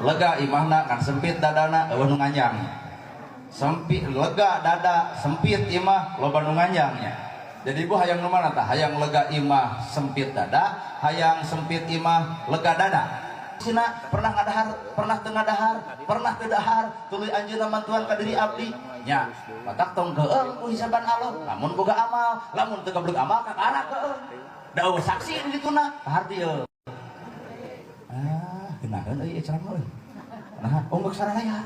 lega imahna kan sempit dadana eueuh nu nganjang. Sempit lega dada sempit imah loba nu nganjangnya. Jadi ibu hayang nu mana tah? Hayang lega imah sempit dada, hayang sempit imah lega dada. Cina pernah ngadahar, pernah teu ngadahar, pernah teu dahar, tuluy anjeunna mantuan ka diri abdi. Nya, matak tong geueung ku hisaban Allah. Lamun boga amal, lamun teu goblok amal kakara geueung. Da eueuh saksi di dituna, harti eueuh. Ah, geunaheun euy ceramah euy. Nah, ombak saraya.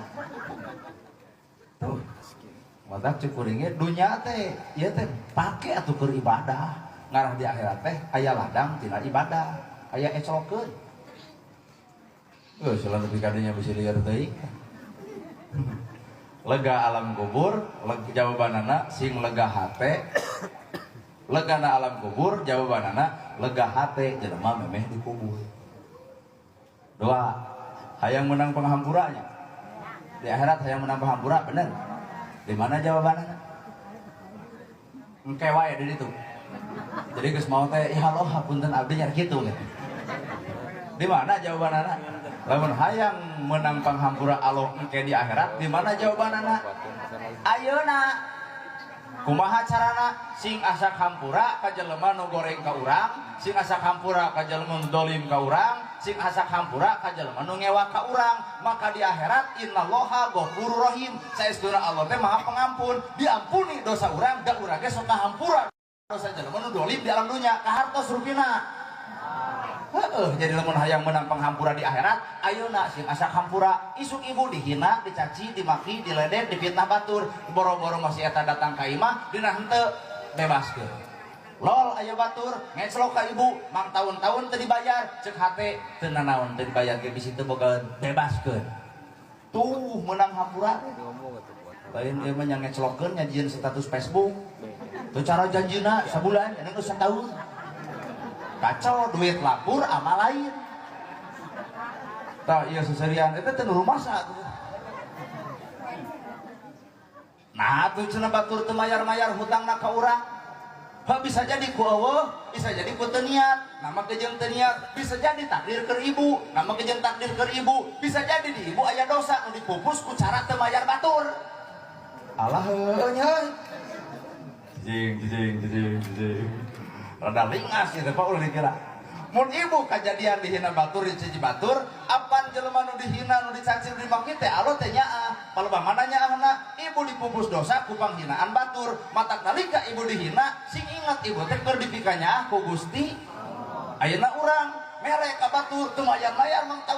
Tuh. Matak cukuringnya dunya teh, ieu teh pake atuh keur ibadah. Ngarah di akhirat teh aya ladang tina ibadah, aya eclokeun. Selalu lebih kadinya bisa liar teuing. Lega alam kubur, jawabanana sing lega hate. Legana alam kubur, jawabanana lega hate jelema memeh dikubur. Doa, hayang menang penghampuranya. Di akhirat hayang menang penghampura, bener? Di mana jawabanana? Engke wae di ditu. Jadi geus mau teh, ya Allah hapunten abdi nya kitu gitu. Di mana jawabanana? Lamun hayang menang panghampura Allah engke di akhirat, di mana jawabanana? Ayeuna kumaha carana sing asa hampura ka jelema nu goreng ka urang, sing asa hampura ka jelema nu dolim ka urang, sing asa hampura ka jelema nu ngewa ka urang, maka di akhirat innallaha ghafurur rahim. Saestuna Allah teh Maha Pengampun, diampuni dosa urang da urang ge sok ngahampura dosa jelema nu dolim di alam dunya ka hartos rupina. Jadi lamun hayang menang panghampura di akhirat, ayeuna sing asa hampura isuk ibu dihina, dicaci, dimaki, diledek, difitnah batur, boro-boro masih eta datang ka imah dina henteu bebaskeun. Lol aya batur ngeclok ka ibu, mang tahun-tahun teu dibayar, ceuk hate teu nanaon teu dibayar ge bisi teu boga bebaskeun. Tuh menang hampura. Lain ieu mah nya ngeclokkeun nyajieun status Facebook. Teu cara janjina sabulan, anu geus sataun. Kacau duit lapur amal lain. Tah ieu seserian eta teh nu rumasa. Nah tuh cenah batur teu mayar-mayar hutangna ka urang. Bisa jadi ku eueuh, bisa jadi ku teu niat. Nama kejeung teu niat, bisa jadi takdir keur ibu. Nama kejeung takdir keur ibu, bisa jadi di ibu aya dosa nu dipupus ku cara teu mayar batur. Alah heueuh nya. Jing. Rada lingas itu Pak ulah dikira. Mun ibu kejadian dihina batur dicuci batur, apan jelema nu dihina nu dicaci nu dimaki teh Allah teh nyaah. Paloba mana nyaahna? Ibu dipupus dosa ku panghinaan batur. Mata kalika ibu dihina, sing ingat ibu teh keur dipika nyaah ku Gusti. Ayeuna urang mere ka batur teu mayar-mayar mang tahun